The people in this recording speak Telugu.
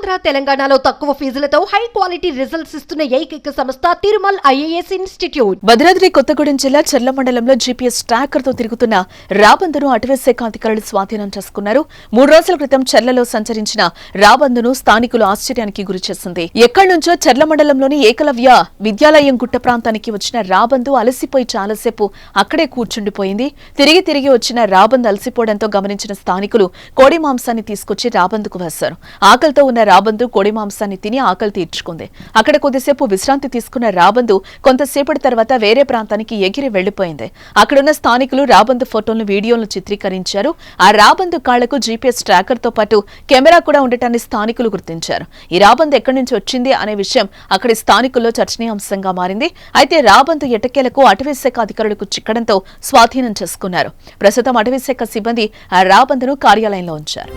ఆంధ్ర తెలంగాణలో తక్కువ ఫీజులతో హై క్వాలిటీ రిజల్ట్స్ ఇస్తున్న ఏకైక సంస్థ తిరుమల్ ఐఏఎస్ ఇన్స్టిట్యూట్. భద్రాద్రి కొత్తగూడెం జిల్లా చర్ల మండలంలో జీపీఎస్ ట్రాకర్ తో తిరుగుతున్న రాబందును అటవీ శాఖ అధికారులు స్వాధీనం చేసుకున్నారు. 3 రోజుల క్రితం చర్లలో సంచరించిన రాబందును స్థానికులు ఆశ్చర్యానికి గురిచేసింది. ఎక్కడి నుంచో చర్ల మండలంలోని ఏకలవ్య విద్యాలయం గుట్ట ప్రాంతానికి వచ్చిన రాబందు అలసిపోయి చాలాసేపు అక్కడే కూర్చుండిపోయింది. తిరిగి వచ్చిన రాబందు అలసిపోవడంతో గమనించిన స్థానికులు కోడి మాంసాన్ని తీసుకొచ్చి రాబందుకు వేశారు. ఆకలితో ఉన్న రాబందు కోడి మాంసాన్ని తిని ఆకలి తీర్చుకుంది. అక్కడ కొద్దిసేపు విశ్రాంతి తీసుకున్న రాబందు కొంతసేపటి తర్వాత వేరే ప్రాంతానికి ఎగిరి వెళ్లిపోయింది. అక్కడున్న స్థానికులు రాబందు ఫోటోలను వీడియోలను చిత్రీకరించారు. ఆ రాబందు కాళ్లకు జీపీఎస్ ట్రాకర్ తో పాటు కెమెరా కూడా ఉండటాన్ని స్థానికులు గుర్తించారు. ఈ రాబందు ఎక్కడి నుంచి వచ్చింది అనే విషయం అక్కడి స్థానికుల్లో చర్చనీయాంశంగా మారింది. అయితే రాబందు ఎటకేలకు అటవీశాఖ అధికారులకు చిక్కడంతో స్వాధీనం చేసుకున్నారు. ప్రస్తుతం అటవీశాఖ సిబ్బంది ఆ రాబందును కార్యాలయంలో ఉంచారు.